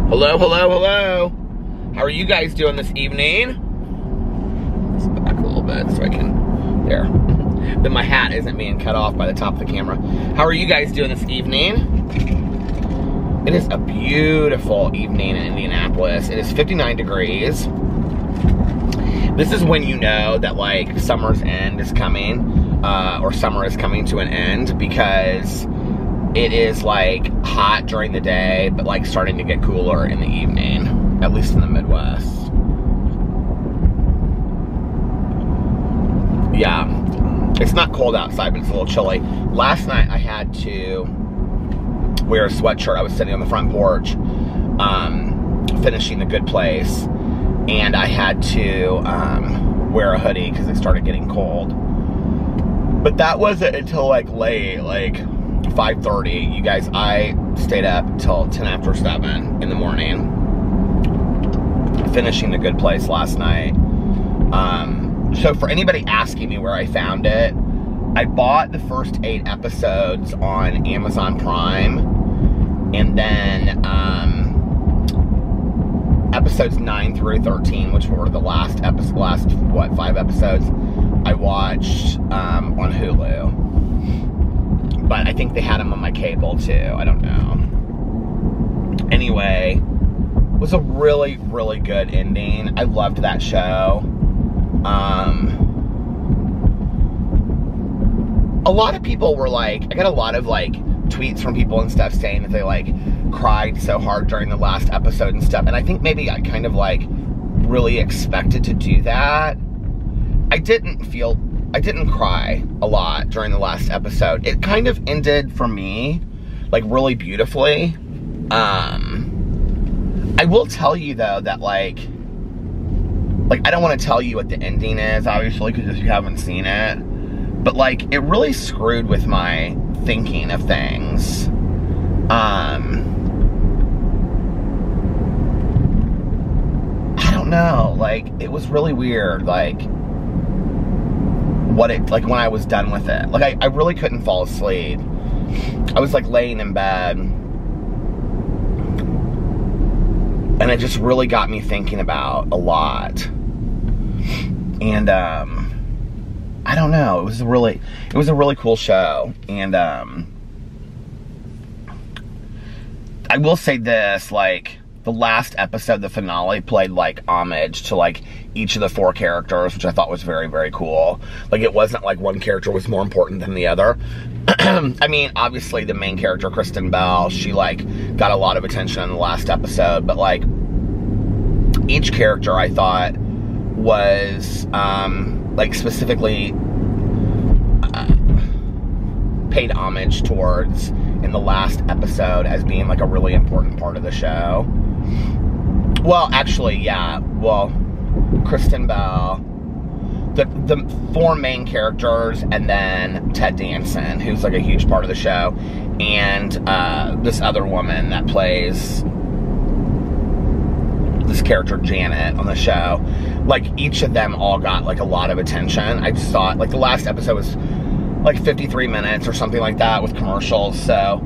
Hello, hello, hello. How are you guys doing this evening? Let's go back a little bit so I can, there. Then my hat isn't being cut off by the top of the camera. How are you guys doing this evening? It is a beautiful evening in Indianapolis. It is 59 degrees. This is when you know that like summer's end is coming, or summer is coming to an end, because it is like hot during the day, but like starting to get cooler in the evening, at least in the Midwest. Yeah, it's not cold outside, but it's a little chilly. Last night I had to wear a sweatshirt. I was sitting on the front porch, finishing The Good Place, and I had to wear a hoodie because it started getting cold. But that wasn't until like late, like 5:30. You guys, I stayed up till 10 after 7 in the morning, finishing The Good Place last night. So for anybody asking me where I found it, I bought the first 8 episodes on Amazon Prime, and then episodes 9 through 13, which were the last 5 episodes, I watched on Hulu. But I think they had them on my cable too. I don't know. Anyway, it was a really, really good ending. I loved that show. A lot of people were like, I got a lot of like tweets from people and stuff saying that they like cried so hard during the last episode and stuff. And I think maybe I kind of like really expected to do that. I didn't cry a lot during the last episode. It kind of ended for me like really beautifully. I will tell you though that like I don't want to tell you what the ending is, obviously, because if you haven't seen it, but like it really screwed with my thinking of things. I don't know, like it was really weird, like when I was done with it. Like I really couldn't fall asleep. I was like laying in bed, and it just really got me thinking about a lot. And I don't know, it was a really cool show. And I will say this, like the last episode, the finale, played like homage to like each of the 4 characters, which I thought was very, very cool. Like it wasn't like one character was more important than the other. I mean, obviously the main character, Kristen Bell, she like got a lot of attention in the last episode, but like each character I thought was like specifically paid homage towards in the last episode as being like a really important part of the show. Well, actually, yeah. Well, Kristen Bell, the 4 main characters, and then Ted Danson, who's like a huge part of the show, and this other woman that plays this character Janet on the show. Like each of them all got like a lot of attention. I just thought like the last episode was like 53 minutes or something like that with commercials, so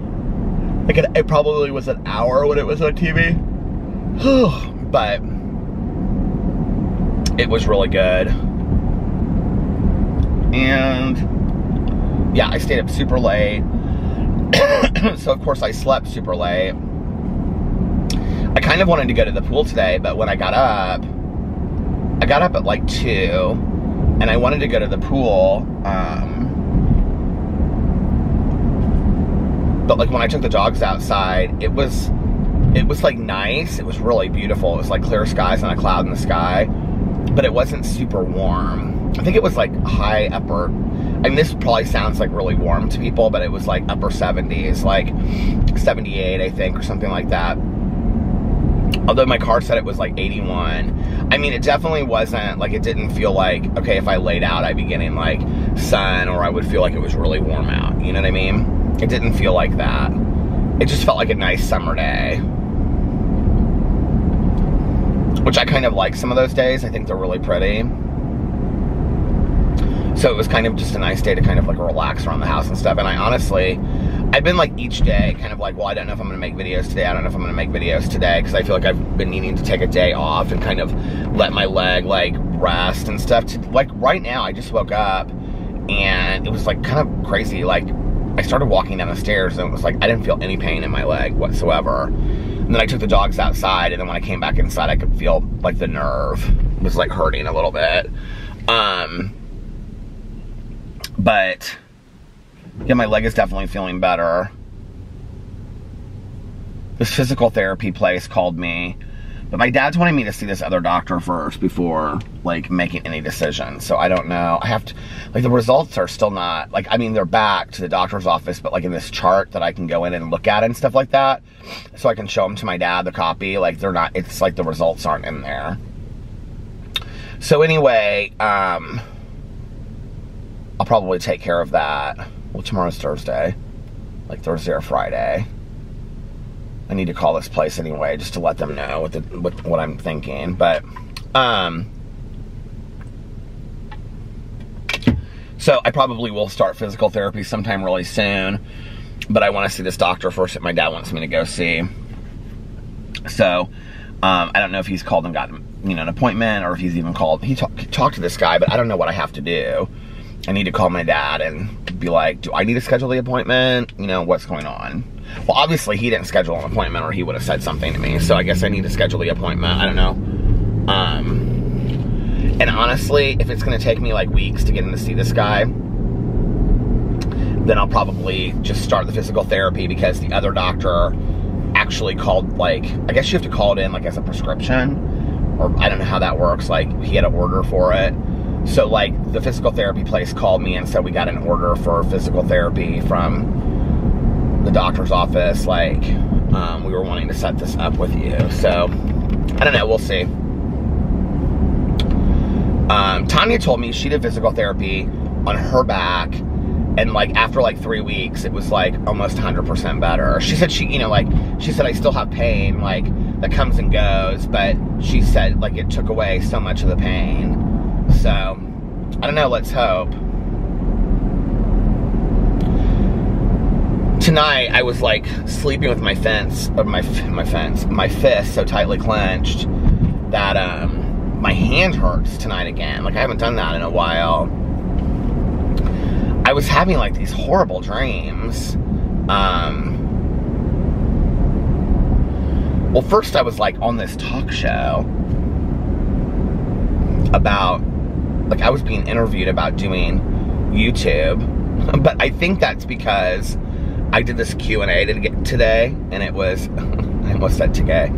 like it probably was an hour when it was on TV. But it was really good. And yeah, I stayed up super late. So of course I slept super late. I kind of wanted to go to the pool today, but when I got up at like 2, and I wanted to go to the pool, but like when I took the dogs outside, it was like nice. It was really beautiful. It was like clear skies and a cloud in the sky, but it wasn't super warm. I think it was like high upper, I mean this probably sounds like really warm to people, but it was like upper 70s, like 78 I think, or something like that. Although my car said it was like 81. I mean, it definitely wasn't, like, it didn't feel like, okay, if I laid out, I'd be getting, like, sun, or I would feel like it was really warm out. You know what I mean? It didn't feel like that. It just felt like a nice summer day. Which I kind of like some of those days. I think they're really pretty. So it was kind of just a nice day to kind of, like, relax around the house and stuff. And I honestly, I've been like each day kind of like, well, I don't know if I'm gonna make videos today. I don't know if I'm gonna make videos today, because I feel like I've been needing to take a day off and kind of let my leg like rest and stuff. Like right now, I just woke up and it was like kind of crazy. Like I started walking down the stairs and it was like, I didn't feel any pain in my leg whatsoever. And then I took the dogs outside, and then when I came back inside, I could feel like the nerve was like hurting a little bit. But yeah, my leg is definitely feeling better. This physical therapy place called me, but my dad's wanting me to see this other doctor first before like making any decisions. So I don't know. I have to, like, the results are still not, like, I mean, they're back to the doctor's office, but like in this chart that I can go in and look at and stuff like that, so I can show them to my dad, the copy, like they're not, it's like the results aren't in there. So anyway, I'll probably take care of that. Well, tomorrow's Thursday, like Thursday or Friday. I need to call this place anyway, just to let them know what I'm thinking. But, so I probably will start physical therapy sometime really soon, but I want to see this doctor first that my dad wants me to go see. So, I don't know if he's called and gotten, you know, an appointment, or if he's even called. He talked to this guy, but I don't know what I have to do. I need to call my dad and be like, do I need to schedule the appointment? You know, what's going on? Well, obviously he didn't schedule an appointment, or he would have said something to me. So I guess I need to schedule the appointment. I don't know. And honestly, if it's going to take me like weeks to get in to see this guy, then I'll probably just start the physical therapy, because the other doctor actually called, like, I guess you have to call it in like as a prescription, or I don't know how that works. Like, he had an order for it. So like the physical therapy place called me and said, we got an order for physical therapy from the doctor's office. Like, we were wanting to set this up with you. So I don't know, we'll see. Tanya told me she did physical therapy on her back, and like after like 3 weeks, it was like almost 100% better. She said she, you know, like, she said I still have pain, like, that comes and goes, but she said like it took away so much of the pain. So, I don't know, let's hope. Tonight, I was like sleeping with my fist so tightly clenched that my hand hurts tonight again. Like, I haven't done that in a while. I was having like these horrible dreams. Well, first I was like on this talk show about, like, I was being interviewed about doing YouTube, but I think that's because I did this Q&A today, and it was, I almost said today.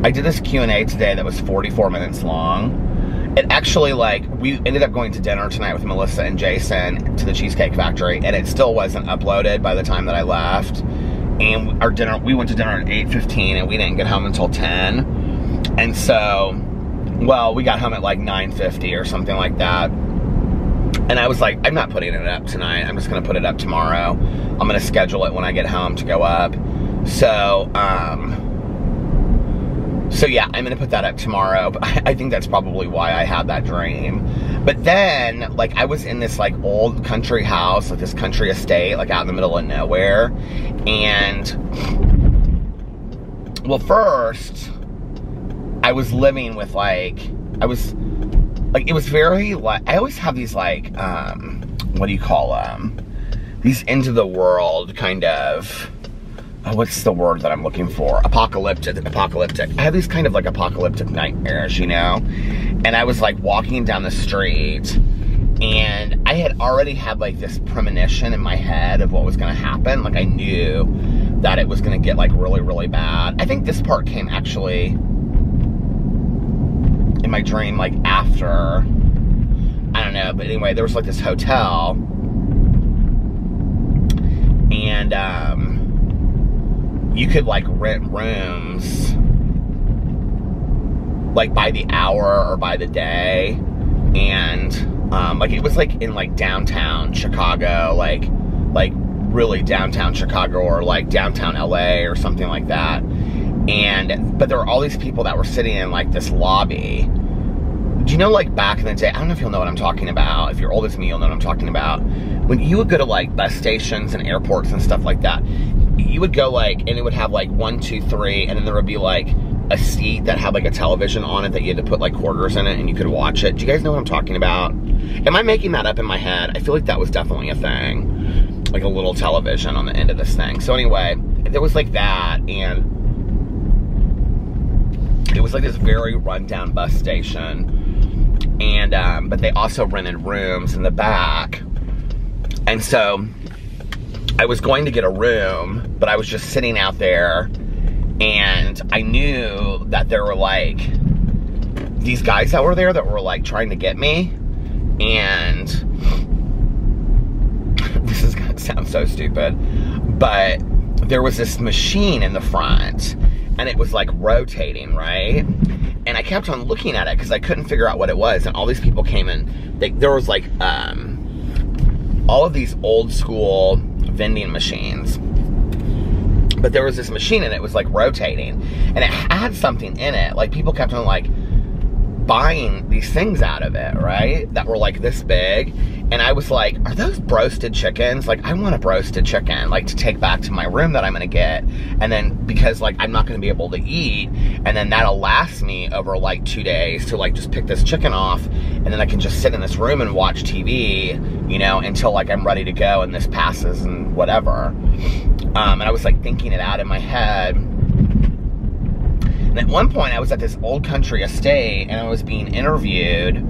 I did this Q&A today that was 44 minutes long. It actually, like, we ended up going to dinner tonight with Melissa and Jason to the Cheesecake Factory, and it still wasn't uploaded by the time that I left. And we went to dinner at 8:15, and we didn't get home until 10. And so, well, we got home at like 9:50 or something like that. And I was like, I'm not putting it up tonight. I'm just going to put it up tomorrow. I'm going to schedule it when I get home to go up. So, so yeah, I'm going to put that up tomorrow. But I think that's probably why I had that dream. But then, like, I was in this, like, old country house, like this country estate, like, out in the middle of nowhere. And, well, first, I was living with, like, it was very, like, I always have these, like, what do you call them? These into the world kind of, oh, what's the word that I'm looking for? Apocalyptic. I have these kind of, like, apocalyptic nightmares, you know? And I was, like, walking down the street, and I had already had, like, this premonition in my head of what was going to happen. Like, I knew that it was going to get, like, really, really bad. I think this part came actually in my dream, like, after, I don't know, but anyway, there was, like, this hotel, and, you could, like, rent rooms, like, by the hour or by the day, and, like, it was, like, in, like, downtown Chicago, like, really downtown Chicago, or, like, downtown LA, or something like that. And, but there were all these people that were sitting in, like, this lobby, do you know, like, back in the day, I don't know if you'll know what I'm talking about. If you're older than me, you'll know what I'm talking about. When you would go to, like, bus stations and airports and stuff like that, you would go, like, and it would have, like, 1, 2, 3, and then there would be, like, a seat that had, like, a television on it that you had to put, like, quarters in it and you could watch it. Do you guys know what I'm talking about? Am I making that up in my head? I feel like that was definitely a thing. Like, a little television on the end of this thing. So anyway, there was, like, that, and it was, like, this very rundown bus station. And, but they also rented rooms in the back. And so, I was going to get a room, but I was just sitting out there, and I knew that there were, like, these guys that were there that were, like, trying to get me. And this is gonna sound so stupid, but there was this machine in the front, and it was, like, rotating, right? And I kept on looking at it because I couldn't figure out what it was. And all these people came in. There was, like, all of these old school vending machines. But there was this machine and it was, like, rotating. And it had something in it. Like, people kept on, like, buying these things out of it, right? That were, like, this big. And I was like, are those broasted chickens? Like, I want a broasted chicken, like, to take back to my room that I'm gonna get. And then, because, like, I'm not gonna be able to eat, and then that'll last me over, like, 2 days to, like, just pick this chicken off, and then I can just sit in this room and watch TV, you know, until, like, I'm ready to go and this passes and whatever. And I was, like, thinking it out in my head. And at one point, I was at this old country estate, and I was being interviewed,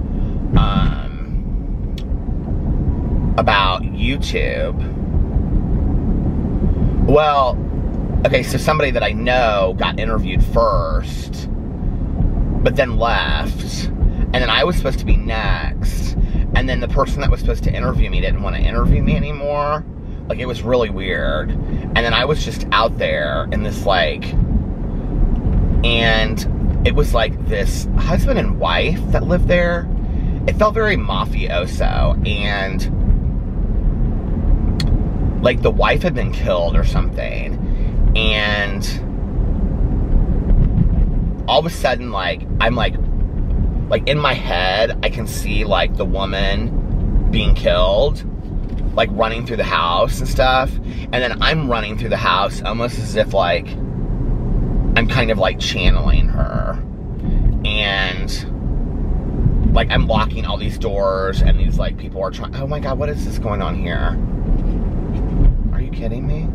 about YouTube. Well, okay, so somebody that I know got interviewed first, but then left, and then I was supposed to be next, and then the person that was supposed to interview me didn't want to interview me anymore. Like, it was really weird. And then I was just out there in this, like, and it was like this husband and wife that lived there. It felt very mafioso, and like the wife had been killed or something, and all of a sudden, like, I'm like in my head, I can see, like, the woman being killed, like, running through the house and stuff, and then I'm running through the house almost as if, like, I'm kind of, like, channeling her, and, like, I'm locking all these doors, and these, like, people are trying, oh my god, what is this going on here? Are you kidding me?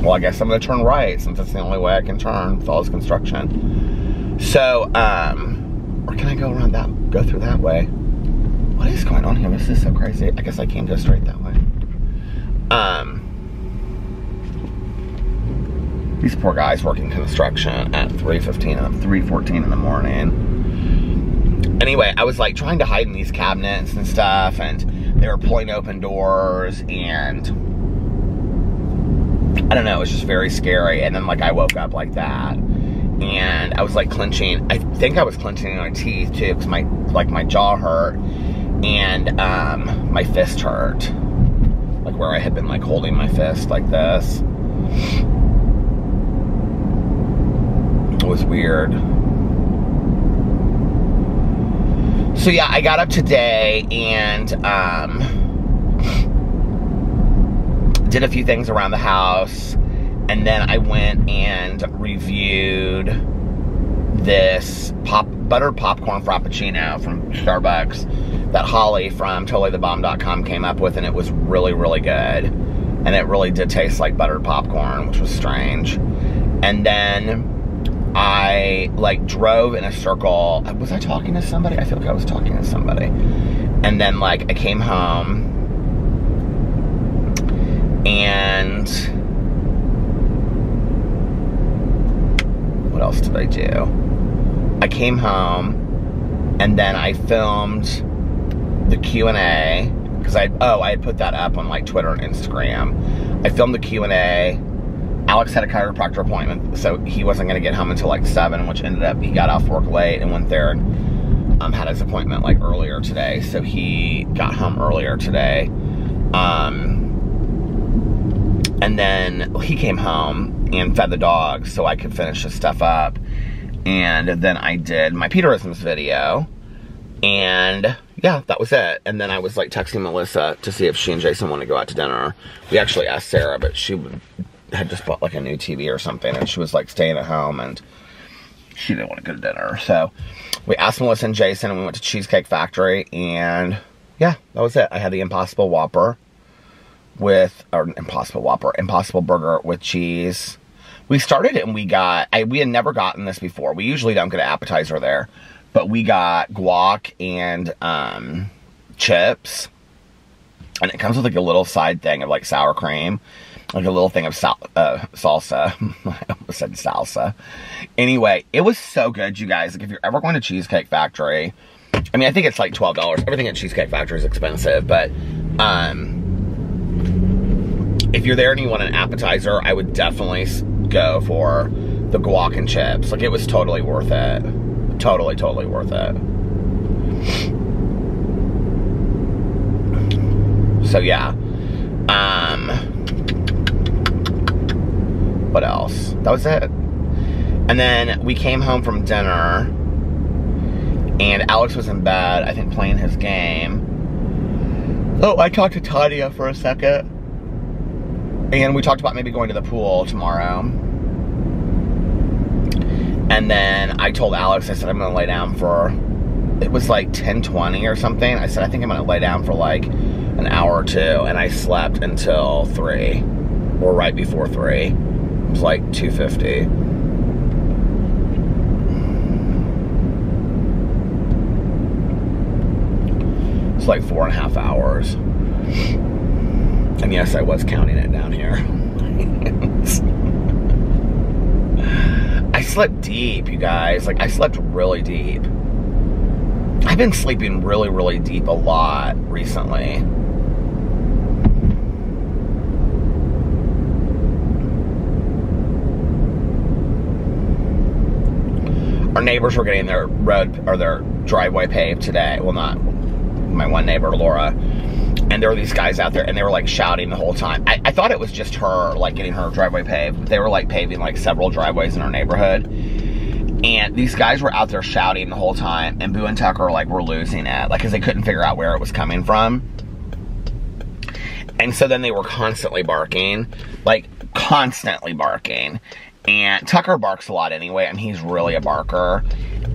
Well, I guess I'm gonna turn right, since that's the only way I can turn with all this construction. So, or can I go around that, go through that way? What is going on here? This is so crazy. I guess I can't go straight that way. These poor guys working construction at 3:14 in the morning. Anyway, I was, like, trying to hide in these cabinets and stuff, and they were pulling open doors, and I don't know, it was just very scary. And then, like, I woke up like that, and I was, like, clenching. I think I was clenching my teeth too, because my jaw hurt, and my fist hurt, like where I had been, like, holding my fist like this. It was weird. So yeah, I got up today and did a few things around the house, and then I went and reviewed this buttered popcorn frappuccino from Starbucks that Holly from TotallyTheBomb.com came up with, and it was really, really good. And it really did taste like buttered popcorn, which was strange. And then I, like, drove in a circle. Was I talking to somebody? I feel like I was talking to somebody. And then, like, I came home, and what else did I do? I came home, and then I filmed the Q&A, because I had put that up on, like, Twitter and Instagram. I filmed the Q&A. Alex had a chiropractor appointment, so he wasn't going to get home until, like, 7, which ended up, he got off work late and went there and had his appointment, like, earlier today, so he got home earlier today. And then he came home and fed the dogs so I could finish this stuff up. And then I did my Peterisms video. And yeah, that was it. And then I was like texting Melissa to see if she and Jason want to go out to dinner. We actually asked Sarah, but she had just bought like a new TV or something, and she was like staying at home, and she didn't want to go to dinner. So we asked Melissa and Jason, and we went to Cheesecake Factory, and yeah, that was it. I had the Impossible Whopper Impossible Burger with cheese. We started it and we had never gotten this before. We usually don't get an appetizer there, but we got guac and chips, and it comes with like a little side thing of like sour cream, like a little thing of salsa. I almost said salsa. Anyway, it was so good, you guys. Like, if you're ever going to Cheesecake Factory, I mean, I think it's like $12. Everything at Cheesecake Factory is expensive, but if you're there and you want an appetizer, I would definitely go for the guac and chips. Like, it was totally worth it. Totally, totally worth it. So, yeah. What else? That was it. And then we came home from dinner, and Alex was in bed, I think, playing his game. Oh, I talked to Tanya for a second. And we talked about maybe going to the pool tomorrow. And then I told Alex, I said, I'm going to lay down for, it was like 10:20 or something. I said, I think I'm going to lay down for like an hour or two. And I slept until 3, or right before 3. It was like 2:50. It's like 4.5 hours. And yes, I was counting it down here. I slept deep, you guys. Like, I slept really deep. I've been sleeping really, really deep a lot recently. Our neighbors were getting their road, or their driveway paved today. Well, not my one neighbor, Laura. And there were these guys out there, and they were like shouting the whole time. I thought it was just her, like, getting her driveway paved. But they were like paving like several driveways in our neighborhood. And these guys were out there shouting the whole time, and Boo and Tucker like were losing it, like, because they couldn't figure out where it was coming from. And so then they were constantly barking, like constantly barking. And Tucker barks a lot anyway, and he's really a barker.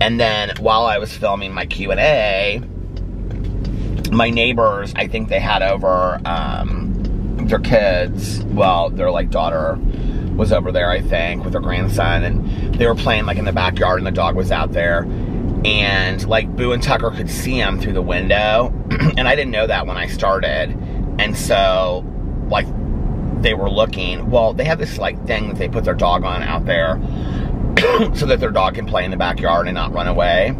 And then while I was filming my Q&A, my neighbors, I think they had over their kids. Well, their like daughter was over there, I think, with her grandson, and they were playing like in the backyard, and the dog was out there, and like Boo and Tucker could see him through the window, and I didn't know that when I started, and so like they were looking. Well, they have this like thing that they put their dog on out there so that their dog can play in the backyard and not run away.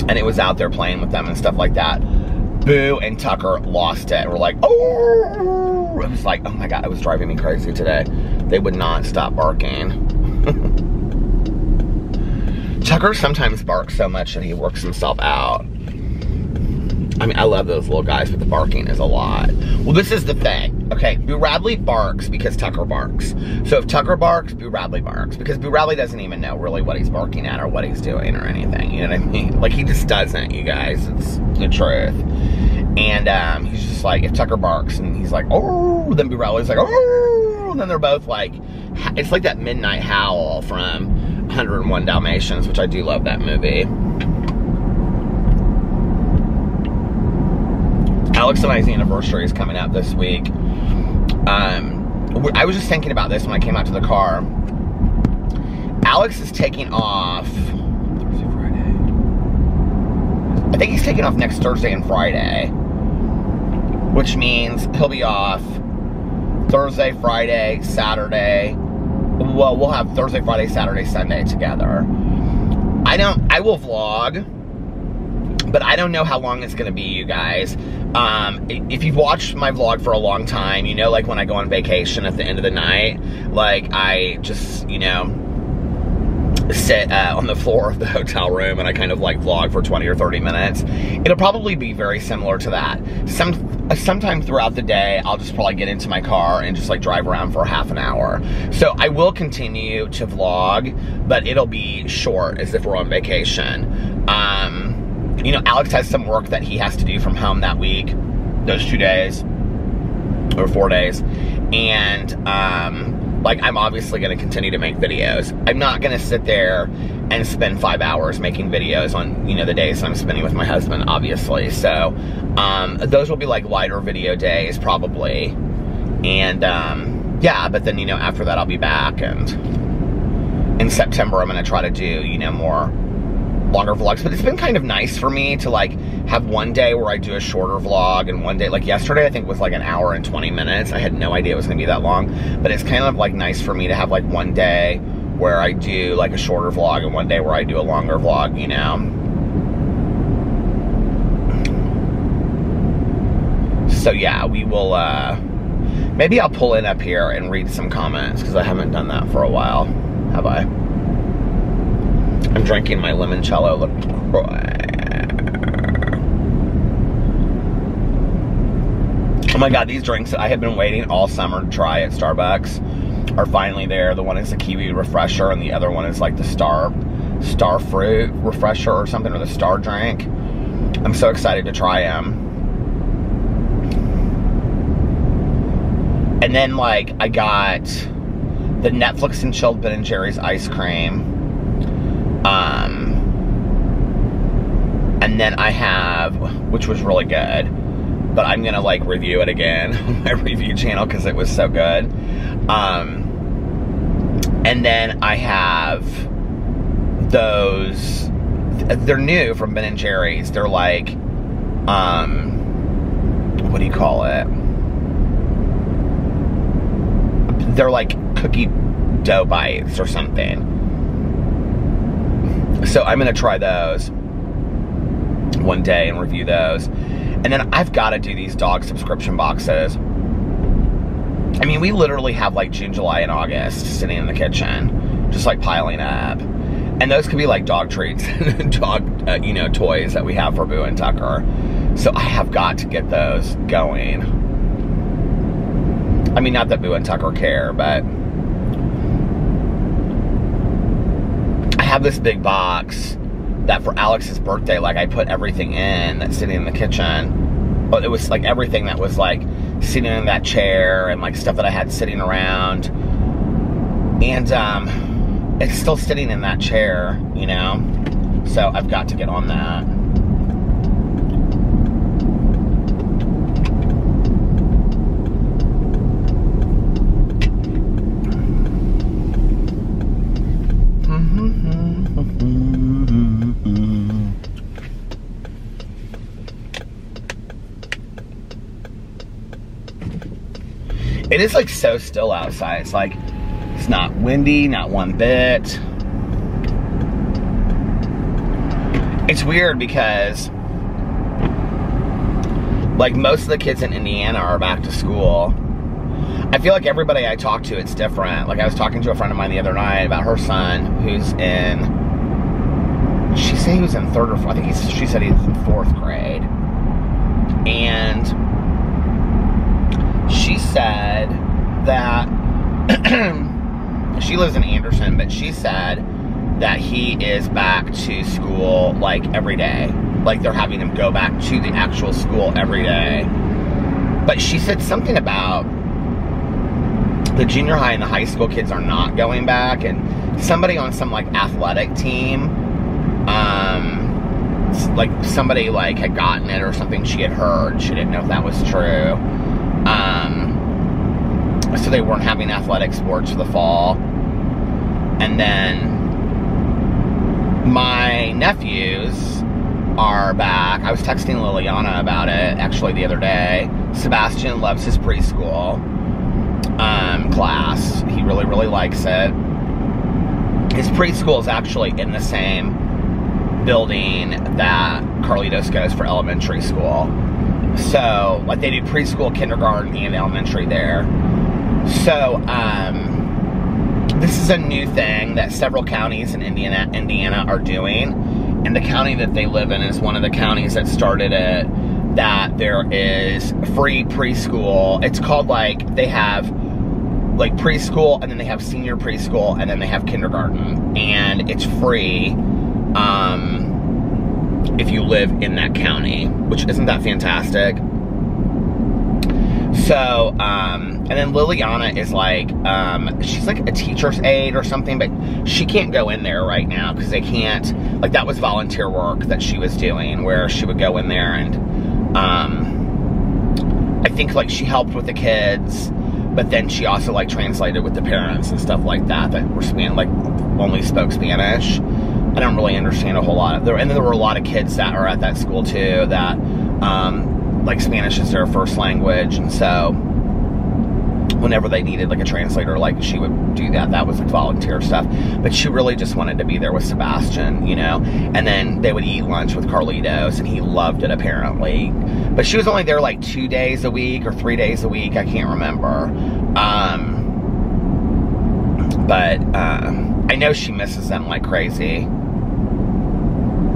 And it was out there playing with them and stuff like that. Boo and Tucker lost it. We're like, oh! It was like, oh my God, it was driving me crazy today. They would not stop barking. Tucker sometimes barks so much that he works himself out. I mean, I love those little guys, but the barking is a lot. Well, this is the thing. Okay, Boo Radley barks because Tucker barks. So if Tucker barks, Boo Radley barks. Because Boo Radley doesn't even know really what he's barking at or what he's doing or anything. You know what I mean? Like, he just doesn't, you guys. It's the truth. And he's just like, if Tucker barks and he's like, oh, then Boo Radley's like, oh, and then they're both like, it's like that midnight howl from 101 Dalmatians, which I do love that movie. Alex and I's anniversary is coming up this week. I was just thinking about this when I came out to the car. Alex is taking off Thursday, Friday. I think he's taking off next Thursday and Friday, which means he'll be off Thursday, Friday, Saturday. Well, we'll have Thursday, Friday, Saturday, Sunday together. I will vlog, but I don't know how long it's gonna be, you guys. If you've watched my vlog for a long time, you know, like when I go on vacation at the end of the night, like I just, you know, sit on the floor of the hotel room and I kind of like vlog for 20 or 30 minutes. It'll probably be very similar to that. sometime throughout the day, I'll just probably get into my car and just like drive around for half an hour. So I will continue to vlog, but it'll be short as if we're on vacation. You know, Alex has some work that he has to do from home that week, those 2 days or 4 days. And like, I'm obviously going to continue to make videos. I'm not going to sit there and spend 5 hours making videos on, you know, the days I'm spending with my husband, obviously. So, those will be like lighter video days, probably. And, yeah, but then, you know, after that, I'll be back. And in September, I'm going to try to do, you know, more longer vlogs. But it's been kind of nice for me to, like, have one day where I do a shorter vlog, and one day, like yesterday, I think was like 1 hour and 20 minutes. I had no idea it was going to be that long. But it's kind of, like, nice for me to have, like, one day where I do, like, a shorter vlog, and one day where I do a longer vlog, you know? So, yeah, we will, maybe I'll pull in up here and read some comments, because I haven't done that for a while, have I? I'm drinking my limoncello LaCroix. Oh my God, these drinks that I have been waiting all summer to try at Starbucks are finally there. The one is the kiwi refresher, and the other one is like the star fruit refresher or something, or the star drink. I'm so excited to try them. And then, like, I got the Netflix and chilled Ben & Jerry's ice cream. And then I have, which was really good, but I'm gonna, like, review it again on my review channel because it was so good. And then I have those, they're new from Ben & Jerry's. They're like, what do you call it? They're like cookie dough bites or something. So I'm gonna try those one day and review those. And then I've got to do these dog subscription boxes. I mean, we literally have like June, July, and August sitting in the kitchen, just like piling up. And those could be like dog treats, dog, you know, toys that we have for Boo and Tucker. So I have got to get those going. I mean, not that Boo and Tucker care, but I have this big box that for Alex's birthday, like, I put everything in that's sitting in the kitchen. But it was like everything that was like sitting in that chair and like stuff that I had sitting around. And it's still sitting in that chair, you know? So I've got to get on that. It is like so still outside. It's like, it's not windy, not one bit. It's weird because like most of the kids in Indiana are back to school. I feel like everybody I talk to, it's different. Like I was talking to a friend of mine the other night about her son who's in, she said he was in 3rd or 4th, I think she said he was in 4th grade. And she said that she lives in Anderson, but she said that he is back to school like every day. Like they're having him go back to the actual school every day. But she said something about the junior high and the high school kids are not going back, and somebody on some like athletic team, like somebody like had gotten it or something she had heard. She didn't know if that was true. So they weren't having athletic sports for the fall. And then my nephews are back. I was texting Liliana about it actually the other day. Sebastian loves his preschool class. He really, really likes it. His preschool is actually in the same building that Carlitos goes for elementary school. So, like, they do preschool, kindergarten, and elementary there. So, this is a new thing that several counties in Indiana are doing. And the county that they live in is one of the counties that started it that there is free preschool. It's called like, they have like preschool, and then they have senior preschool, and then they have kindergarten, and it's free if you live in that county, which isn't that fantastic? So, and then Liliana is like, she's like a teacher's aide or something, but she can't go in there right now because they can't, like that was volunteer work that she was doing where she would go in there and, I think like she helped with the kids, but then she also like translated with the parents and stuff like that were like only spoke Spanish. I don't really understand a whole lot. And then there were a lot of kids that are at that school too that, like Spanish is their first language, and so whenever they needed like a translator, like she would do that. That was like volunteer stuff, but she really just wanted to be there with Sebastian, you know. And then they would eat lunch with Carlitos, and he loved it apparently. But she was only there like 2 days a week or 3 days a week. I can't remember. But I know she misses them like crazy,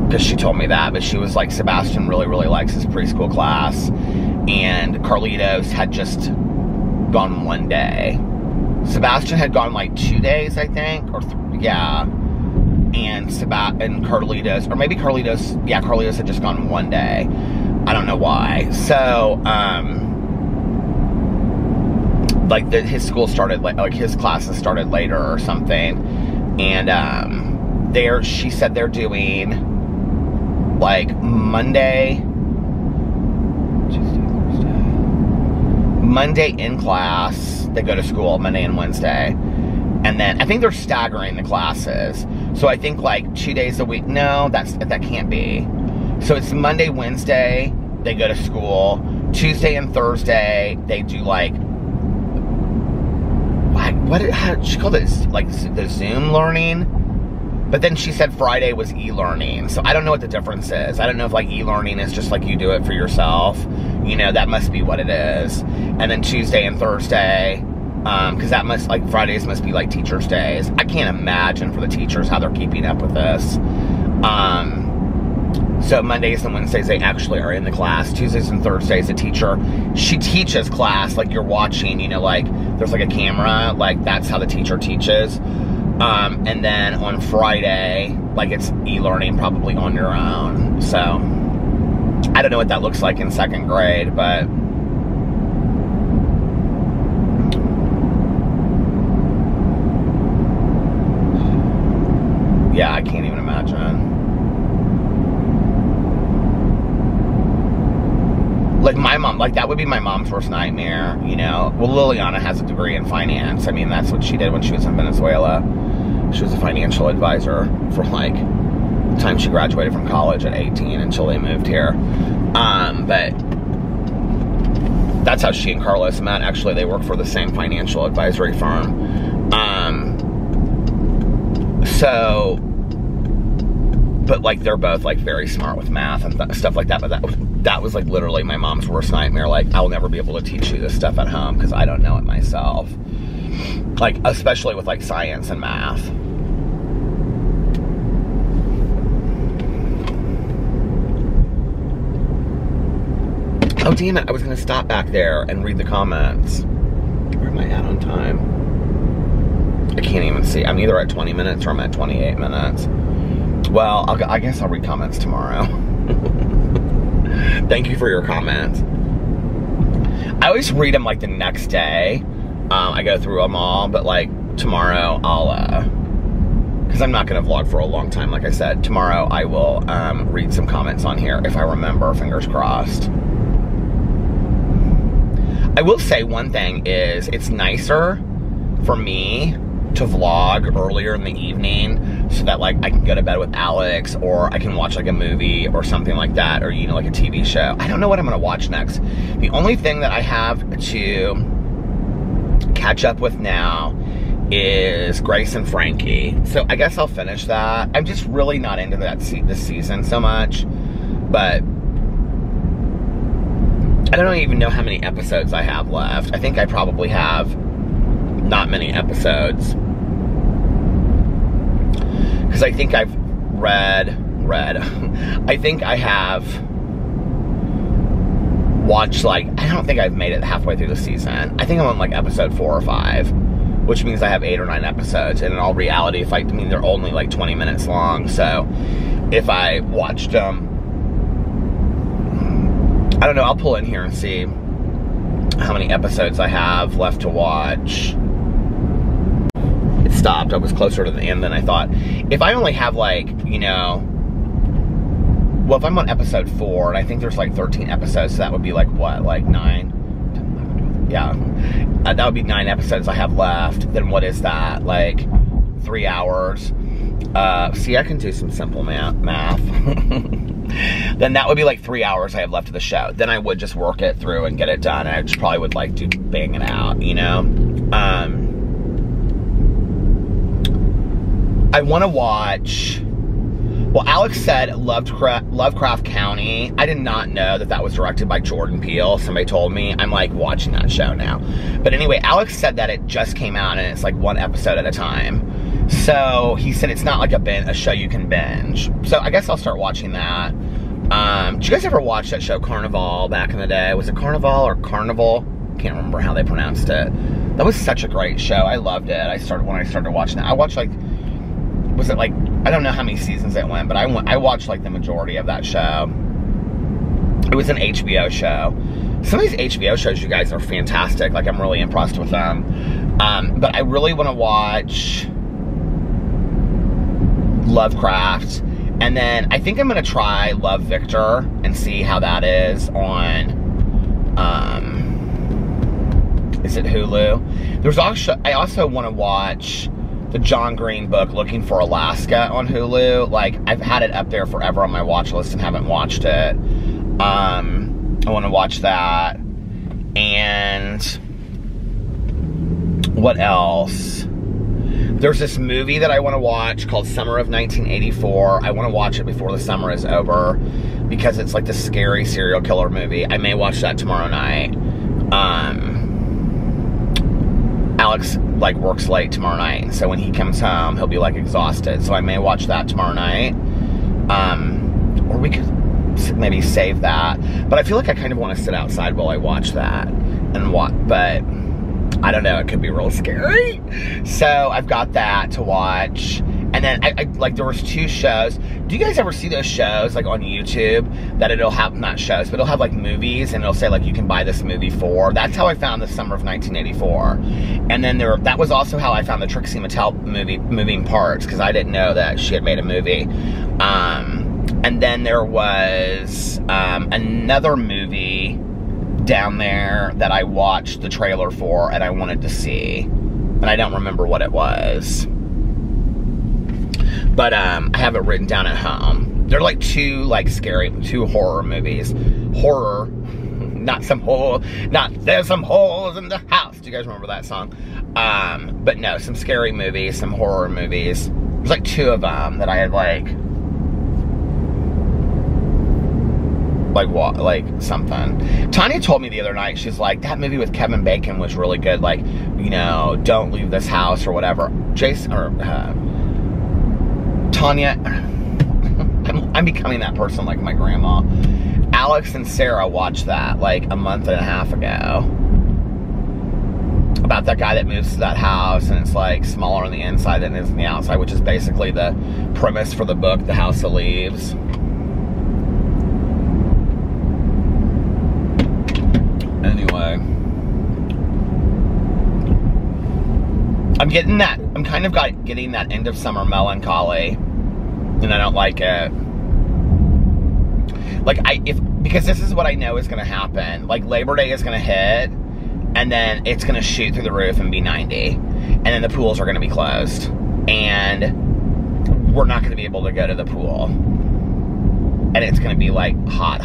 because she told me that. But she was like, Sebastian really, really likes his preschool class, and Carlitos had just gone 1 day. Sebastian had gone like 2 days, I think, or yeah. And Carlitos, or maybe Carlitos, yeah, Carlitos had just gone 1 day. I don't know why. So, like his school started like his classes started later or something, and she said they're doing like Monday in class, they go to school Monday and Wednesday, and then I think they're staggering the classes, so I think like 2 days a week. No, that can't be. So it's Monday, Wednesday they go to school, Tuesday and Thursday they do like how she called it, like the Zoom learning. But then she said Friday was e-learning. So I don't know what the difference is. I don't know if like e-learning is just like you do it for yourself. You know, that must be what it is. And then Tuesday and Thursday, because that must, like Fridays must be like teachers' days. I can't imagine for the teachers how they're keeping up with this. So Mondays and Wednesdays they actually are in the class. Tuesdays and Thursdays the teacher, she teaches class like you're watching, you know, like there's like a camera, like that's how the teacher teaches. And then on Friday, like it's e-learning probably on your own. So I don't know what that looks like in 2nd grade, but yeah, I can't even imagine. Like my mom, like that would be my mom's worst nightmare, you know. Well, Liliana has a degree in finance. I mean, that's what she did when she was in Venezuela. She was a financial advisor for like the time she graduated from college at 18 until they moved here. But that's how she and Carlos met. Actually, they work for the same financial advisory firm. But like they're both like very smart with math and stuff like that. But that was like literally my mom's worst nightmare. Like, I'll never be able to teach you this stuff at home because I don't know it myself. Like, especially with like science and math. Oh, damn it. I was going to stop back there and read the comments. Where am I at on time? I can't even see. I'm either at 20 minutes or I'm at 28 minutes. Well, I guess I'll read comments tomorrow. Thank you for your comments. I always read them like the next day. I go through them all, but like tomorrow I'll, because I'm not going to vlog for a long time, like I said. Tomorrow I will read some comments on here if I remember, fingers crossed. I will say one thing is it's nicer for me to vlog earlier in the evening so that like I can go to bed with Alex, or I can watch like a movie or something like that, or you know, like a TV show. I don't know what I'm gonna watch next. The only thing that I have to catch up with now is Grace and Frankie. So I guess I'll finish that. I'm just really not into this season so much, but I don't even know how many episodes I have left. I think I probably have not many episodes, because I think I've read I think I have watched, like, I don't think I've made it halfway through the season. I think I'm on, like, episode 4 or 5, which means I have 8 or 9 episodes. And in all reality, I mean, they're only, like, 20 minutes long. So if I watched them, I don't know, I'll pull in here and see how many episodes I have left to watch. It stopped. I was closer to the end than I thought. If I only have, like, you know, well, if I'm on episode 4, and I think there's like 13 episodes, so that would be like, what, like 9? Yeah. That would be 9 episodes I have left. Then what is that? Like 3 hours. See, I can do some simple math. Then that would be like 3 hours I have left of the show. Then I would just work it through and get it done. And I just probably would like to bang it out, you know? I want to watch... Well, Alex said Lovecraft County. I did not know that that was directed by Jordan Peele. Somebody told me. I'm like watching that show now. But anyway, Alex said that it just came out and it's like 1 episode at a time. So he said it's not like a show you can binge. So I guess I'll start watching that. Did you guys ever watch that show Carnival back in the day? Was it Carnival or Carnival? Can't remember how they pronounced it. That was such a great show. I loved it. When I started watching it. I watched like, was it like, I don't know how many seasons it went, but I watched like the majority of that show. It was an HBO show. Some of these HBO shows, you guys, are fantastic. Like, I'm really impressed with them. But I really want to watch Lovecraft. And then I think I'm going to try Love, Victor and see how that is on, is it Hulu? There's also, I also want to watch the John Green book, Looking for Alaska, on Hulu. Like, I've had it up there forever on my watch list and haven't watched it. I want to watch that. And what else? There's this movie that I want to watch called Summer of 1984. I want to watch it before the summer is over because it's like the scary serial killer movie. I may watch that tomorrow night. Alex like works late tomorrow night, and so when he comes home he'll be like exhausted, so I may watch that tomorrow night. Or we could maybe save that, but I feel like I kind of want to sit outside while I watch that and watch, but I don't know, it could be real scary. So I've got that to watch. And then I like, there was 2 shows. Do you guys ever see those shows like on YouTube that it'll have, not shows, but it'll have like movies and it'll say like you can buy this movie for? That's how I found The Summer of 1984. And then that was also how I found the Trixie Mattel movie, Moving Parts, because I didn't know that she had made a movie. And then there was another movie down there that I watched the trailer for and I wanted to see. And I don't remember what it was. But I have it written down at home. They're like 2 like scary, 2 horror movies. Horror, not some hole, not there's some holes in the house. Do you guys remember that song? But no, some scary movies, some horror movies. There's like 2 of them that I had like what, like something. Tanya told me the other night, she's like, that movie with Kevin Bacon was really good. Like, you know, Don't Leave This House or whatever. Jason, or Tanya, I'm becoming that person like my grandma. Alex and Sarah watched that like a month and a half ago. About that guy that moves to that house and it's like smaller on the inside than it is on the outside, which is basically the premise for the book, The House of Leaves. Anyway. I'm kind of getting that end of summer melancholy, and I don't like it. Like, because this is what I know is going to happen. Like, Labor Day is going to hit, and then it's going to shoot through the roof and be 90, and then the pools are going to be closed, and we're not going to be able to go to the pool, and it's going to be like hot,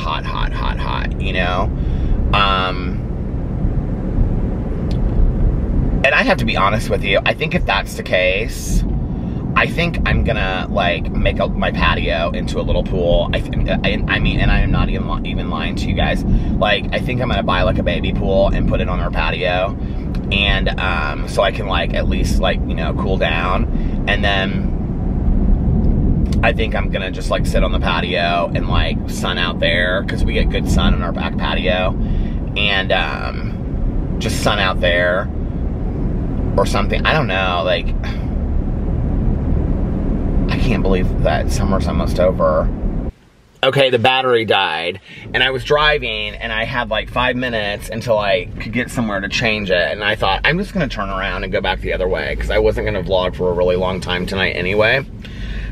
you know? And I have to be honest with you, I think if that's the case, I think I'm gonna like make my patio into a little pool. I mean, and I am not even lying to you guys. Like, I think I'm gonna buy like a baby pool and put it on our patio, and so I can like at least like, you know, cool down. And then I think I'm gonna just like sit on the patio and like sun out there, because we get good sun on our back patio. and just sun out there or something. I don't know, like, I can't believe that summer's almost over. Okay, the battery died, and I was driving, and I had like 5 minutes until I could get somewhere to change it, and I thought, I'm just gonna turn around and go back the other way, because I wasn't gonna vlog for a really long time tonight anyway.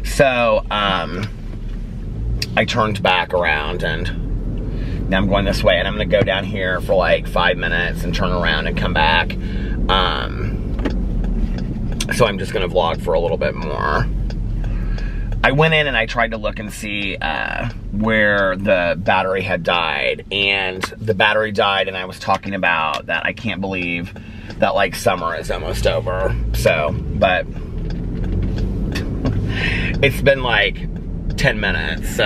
So, I turned back around, and now I'm going this way, and I'm gonna go down here for like 5 minutes and turn around and come back. So I'm just gonna vlog for a little bit more. I went in and I tried to look and see where the battery had died, and the battery died, and I was talking about that I can't believe that like summer is almost over. So, but it's been like 10 minutes, so.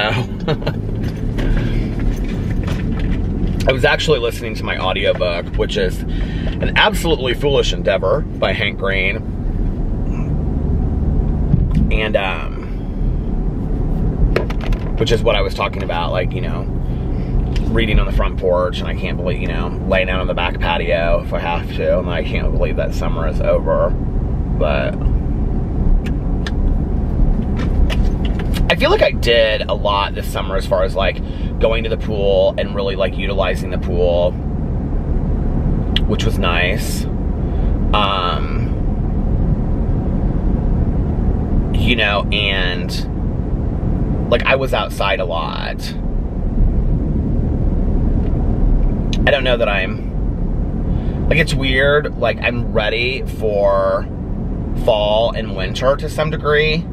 I was actually listening to my audiobook, which is An Absolutely Foolish Endeavor by Hank Green. And, which is what I was talking about, like, you know, reading on the front porch, and I can't believe, you know, laying out on the back patio if I have to, and I can't believe that summer is over. But I feel like I did a lot this summer as far as like going to the pool and really like utilizing the pool, which was nice. You know, and like, I was outside a lot. I don't know that I'm, like, it's weird. Like, I'm ready for fall and winter to some degree.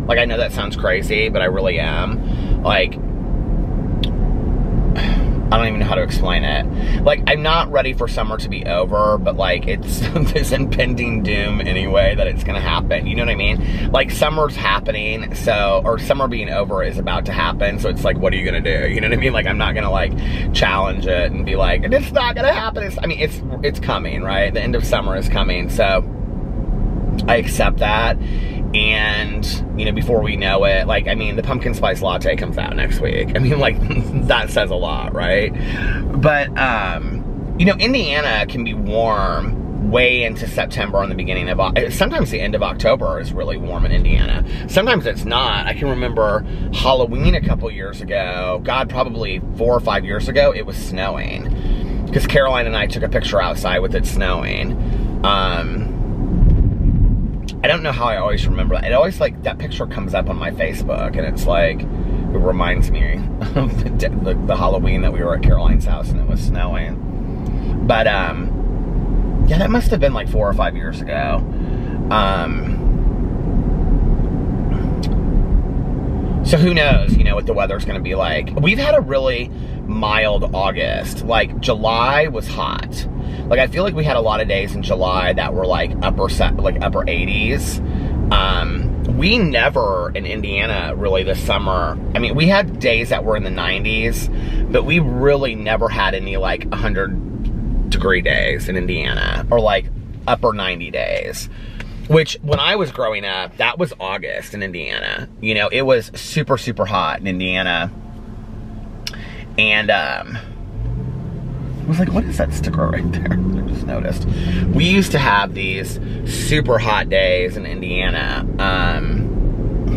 Like, I know that sounds crazy, but I really am. Like, I don't even know how to explain it. Like, I'm not ready for summer to be over, but like, it's this impending doom anyway that it's gonna happen. You know what I mean? Like, summer's happening, so, or summer being over is about to happen, so it's like, what are you gonna do? You know what I mean? Like, I'm not gonna like challenge it and be like, it's not gonna happen. I mean, it's coming, right? The end of summer is coming, so I accept that. And, you know, before we know it, like, I mean, the pumpkin spice latte comes out next week. I mean, like, that says a lot, right? But, you know, Indiana can be warm way into September and the beginning of, sometimes the end of October is really warm in Indiana. Sometimes it's not. I can remember Halloween a couple years ago, God, probably 4 or 5 years ago, it was snowing. Because Caroline and I took a picture outside with it snowing. I don't know how I always remember that. It always, like, that picture comes up on my Facebook, and it's like, it reminds me of the Halloween that we were at Caroline's house and it was snowing. But, yeah, that must have been like 4 or 5 years ago. So who knows, you know, what the weather's gonna be like. We've had a really mild August. Like, July was hot. Like, I feel like we had a lot of days in July that were like upper 80s. We never in Indiana really this summer, I mean, we had days that were in the 90s, but we really never had any like 100-degree days in Indiana, or like upper 90 days. Which, when I was growing up, that was August in Indiana. You know, it was super, super hot in Indiana. And, I was like, what is that sticker right there? I just noticed. We used to have these super hot days in Indiana.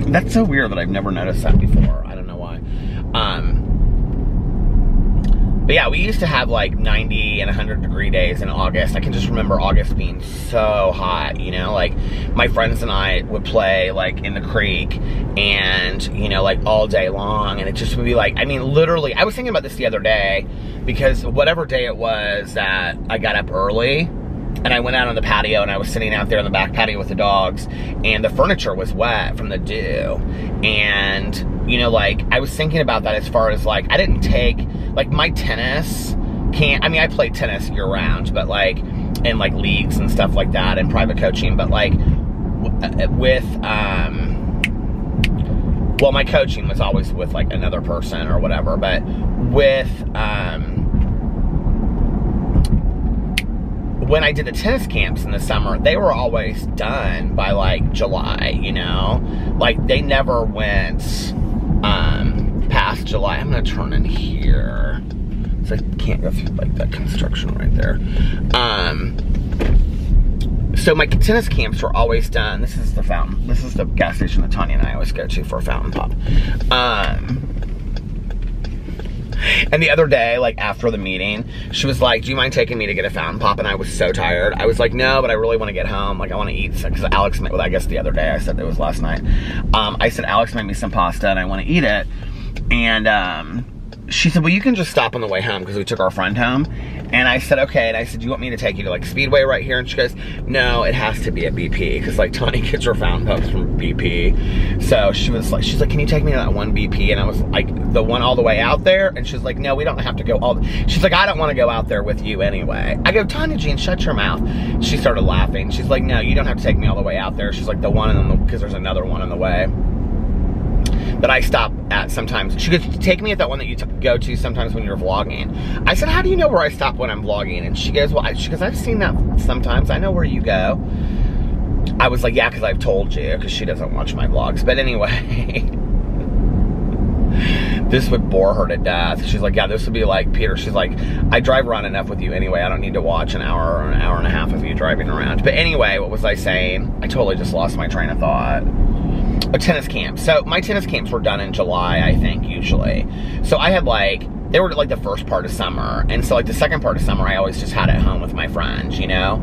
That's so weird that I've never noticed that before. I don't know why. But yeah, we used to have like 90 and 100-degree days in August. I can just remember August being so hot, you know? Like, my friends and I would play like in the creek and, you know, like all day long. And it just would be like, I mean, literally, I was thinking about this the other day, because whatever day it was that I got up early and I went out on the patio, and I was sitting out there on the back patio with the dogs, and the furniture was wet from the dew. And, you know, like, I was thinking about that as far as like, I didn't take, like, my tennis I mean, I play tennis year round, but like, in like leagues and stuff like that, and private coaching, but like, with, well, my coaching was always with like another person or whatever, but with, when I did the tennis camps in the summer, they were always done by like July, you know? Like, they never went past July. I'm gonna turn in here. So I can't go through like that construction right there. So my tennis camps were always done. This is the fountain. This is the gas station that Tanya and I always go to for a fountain pop. And the other day, like after the meeting, she was like, do you mind taking me to get a fountain pop? And I was so tired. I was like, no, but I really want to get home. Like I want to eat, because Alex made, well, I guess the other day, I said it was last night. I said, Alex made me some pasta and I want to eat it. And she said, well, you can just stop on the way home, because we took our friend home. And I said, okay. And I said, do you want me to take you to like Speedway right here? And she goes, no, it has to be at BP, because like Tanya gets her fountain pops from BP. So she was like, she's like, can you take me to that one BP? And I was like, the one all the way out there? And she's like, no, we don't have to go all the, she's like, I don't want to go out there with you anyway. I go, Tanya Jean, shut your mouth. She started laughing. She's like, no, you don't have to take me all the way out there. She's like, the one in the, because there's another one on the way that I stop at sometimes. She goes, take me at that one that you go to sometimes when you're vlogging. I said, how do you know where I stop when I'm vlogging? And she goes, well, she goes, I've seen that sometimes. I know where you go. I was like, yeah, because I've told you, because she doesn't watch my vlogs. But anyway, this would bore her to death. She's like, yeah, this would be like, Peter, she's like, I drive around enough with you anyway. I don't need to watch an hour or an hour and a half of you driving around. But anyway, what was I saying? I totally just lost my train of thought. A tennis camp. So my tennis camps were done in July, I think, usually. So I had like, they were like the first part of summer. And so like the second part of summer, I always just had at home with my friends, you know?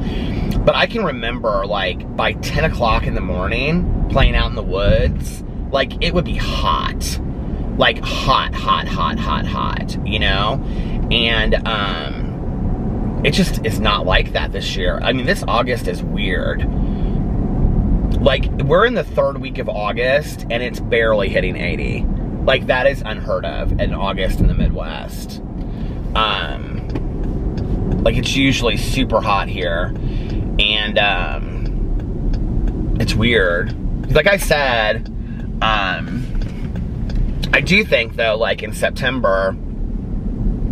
But I can remember like by 10 o'clock in the morning, playing out in the woods, like it would be hot. Like hot, hot, hot, hot, hot, you know? And it just is not like that this year. I mean, this August is weird. Like, we're in the third week of August, and it's barely hitting 80. Like, that is unheard of in August in the Midwest. Like, it's usually super hot here. And, it's weird. Like I said, I do think, though, like, in September,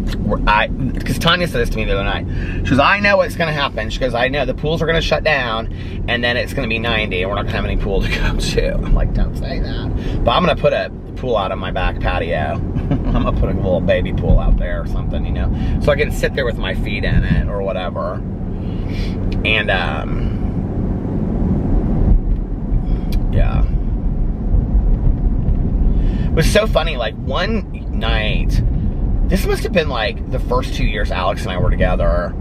because Tanya said this to me the other night. She goes, I know what's going to happen. She goes, I know the pools are going to shut down, and then it's going to be 90, and we're not going to have any pool to go to. I'm like, don't say that. But I'm going to put a pool out on my back patio. I'm going to put a little baby pool out there or something, you know, so I can sit there with my feet in it or whatever. And, yeah. It was so funny, like, one night, this must have been like the first 2 years Alex and I were together,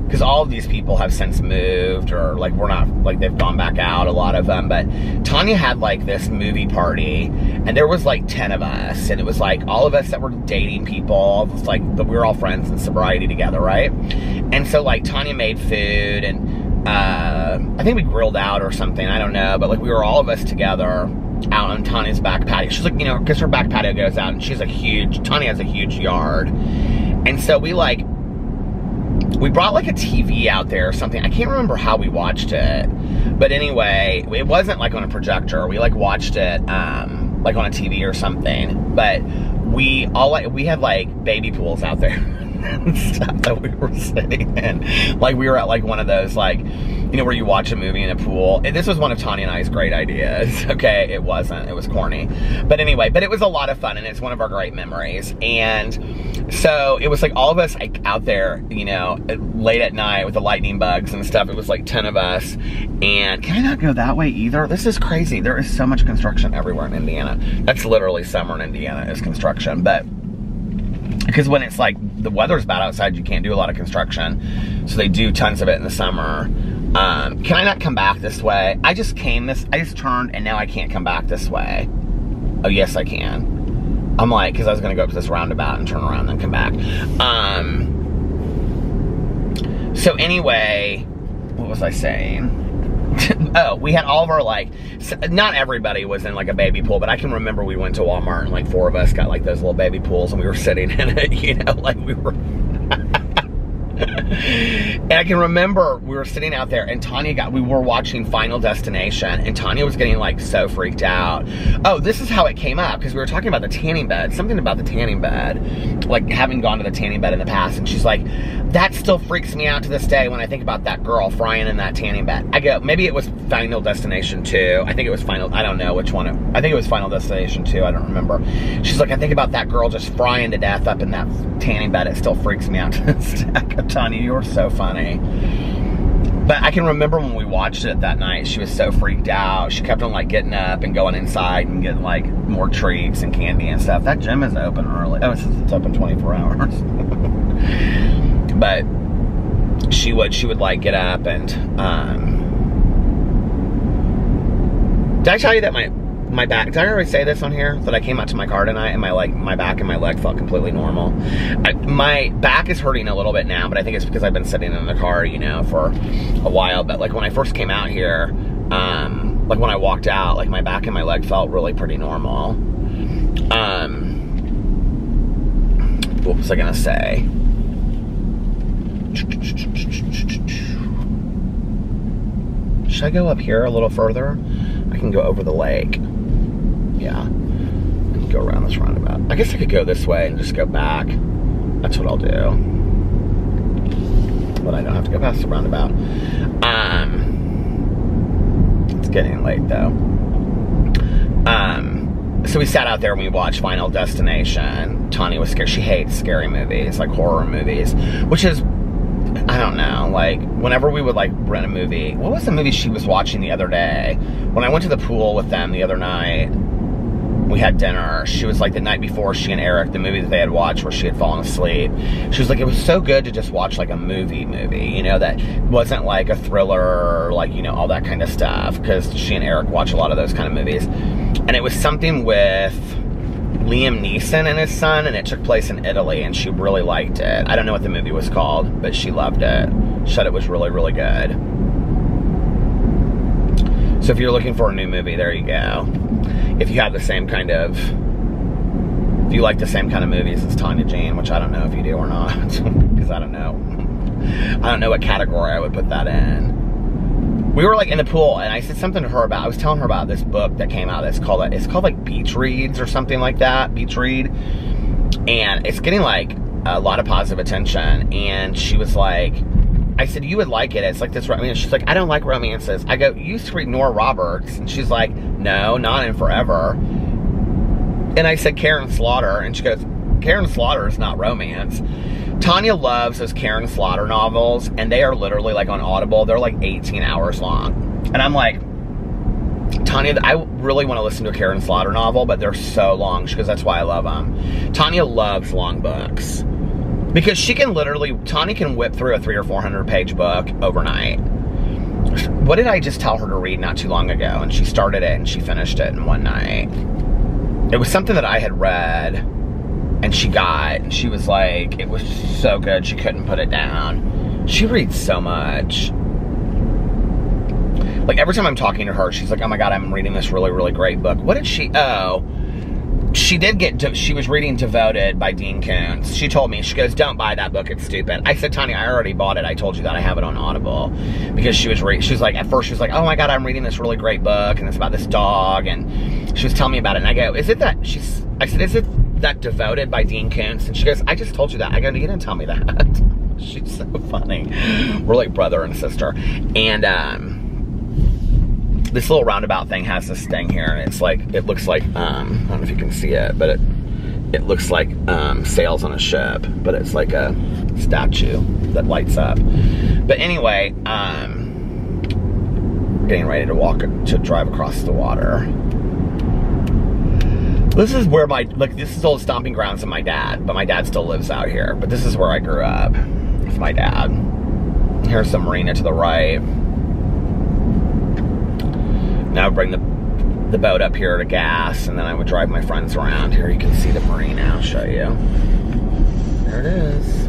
because all of these people have since moved, or like we're not, like they've gone back out, a lot of them. But Tanya had like this movie party, and there was like 10 of us, and it was like all of us that were dating people. It was like we were all friends in sobriety together, right? And so like Tanya made food, and I think we grilled out or something, I don't know, but like we were all of us together out on Tanya's back patio. She's like, you know, because her back patio goes out, and Tanya has a huge yard. And so we brought like a TV out there or something. I can't remember how we watched it. But anyway, it wasn't like on a projector. We like watched it like on a TV or something. But we had like baby pools out there and stuff that we were sitting in. Like we were at like one of those, like, you know, where you watch a movie in a pool. And this was one of Tanya and I's great ideas. Okay, it wasn't. It was corny. But anyway, but it was a lot of fun, and it's one of our great memories. And so it was like all of us like out there, you know, late at night with the lightning bugs and stuff. It was like 10 of us. And can I not go that way either? This is crazy. There is so much construction everywhere in Indiana. That's literally summer in Indiana is construction. But because when it's like the weather's bad outside, you can't do a lot of construction. So they do tons of it in the summer. Can I not come back this way? I just turned, and now I can't come back this way. Oh, yes, I can. I'm like, because I was going to go up to this roundabout and turn around and then come back. So anyway, what was I saying? Oh, we had all of our, like, not everybody was in like a baby pool, but I can remember we went to Walmart, and like 4 of us got like those little baby pools, and we were sitting in it, you know, like we were. And I can remember we were sitting out there and we were watching Final Destination and Tanya was getting like so freaked out. Oh, this is how it came up because we were talking about the tanning bed, something about the tanning bed, like having gone to the tanning bed in the past. And she's like, that still freaks me out to this day when I think about that girl frying in that tanning bed. I go, maybe it was Final Destination 2. I think it was I don't know which one. I think it was Final Destination 2. I don't remember. She's like, I think about that girl just frying to death up in that tanning bed. It still freaks me out to this day. Tanya, you're so funny. But I can remember when we watched it that night, she was so freaked out. She kept on like getting up and going inside and getting like more treats and candy and stuff. That gym is open early. Oh, it's open 24 hours. But she would like get up and did I tell you that my back, did I already say this on here? That I came out to my car tonight and my back and my leg felt completely normal. My back is hurting a little bit now, but I think it's because I've been sitting in the car, you know, for a while. But like when I first came out here, like when I walked out, like my back and my leg felt really pretty normal. What was I gonna say? Should I go up here a little further? I can go over the lake. Yeah, and go around this roundabout. I guess I could go this way and just go back. That's what I'll do. But I don't have to go past the roundabout. It's getting late though. So we sat out there and we watched Final Destination. Tanya was scared. She hates scary movies, like horror movies, which is, I don't know, like whenever we would like rent a movie. What was the movie she was watching the other day? When I went to the pool with them the other night, we had dinner. She was like, the night before, she and Eric, the movie that they had watched where she had fallen asleep, she was like, it was so good to just watch like a movie, you know, that wasn't like a thriller or like, you know, all that kind of stuff, because she and Eric watch a lot of those kind of movies. And it was something with Liam Neeson and his son, and it took place in Italy, and she really liked it. I don't know what the movie was called, but she loved it. She said it was really, really good. So if you're looking for a new movie, there you go. If you have the same kind of, if you like the same kind of movies as Tanya Jean, which I don't know if you do or not, because I don't know. I don't know what category I would put that in. We were like in the pool, and I said something to her about, I was telling her about this book that came out. It's called like Beach Reads or something like that, Beach Read. And it's getting like a lot of positive attention. And she was like, I said, you would like it. It's like this, I mean, she's like, I don't like romances. I go, you used to read Nora Roberts. And she's like, no, not in forever. And I said, Karen Slaughter. And she goes, Karen Slaughter is not romance. Tanya loves those Karen Slaughter novels, and they are literally like on Audible. They're like 18 hours long. And I'm like, Tanya, I really want to listen to a Karen Slaughter novel, but they're so long. She goes, that's why I love them. Tanya loves long books. Because she can literally, Tanya can whip through a 300 or 400 page book overnight. What did I just tell her to read not too long ago? And she started it and she finished it in one night. It was something that I had read and she got, and she was like, it was so good she couldn't put it down. She reads so much. Like every time I'm talking to her, she's like, oh my God, I'm reading this really, really great book. What did she, oh. She was reading Devoted by Dean Koontz. She told me, she goes, don't buy that book, it's stupid. I said, Tanya, I already bought it. I told you that I have it on Audible. Because she was like, at first she was like, oh my God, I'm reading this really great book, and it's about this dog, and she was telling me about it, and I go, is it that, I said, is it that Devoted by Dean Koontz? And she goes, I just told you that. I go, you didn't tell me that. She's so funny. We're like brother and sister. And, this little roundabout thing has this thing here, and it's like, it looks like, I don't know if you can see it, but it looks like sails on a ship, but it's like a statue that lights up. But anyway, getting ready to drive across the water. This is where this is old stomping grounds of my dad, but my dad still lives out here. But this is where I grew up with my dad. Here's the marina to the right. Now bring the boat up here to gas, and then I would drive my friends around. Here you can see the marina. I'll show you. There it is.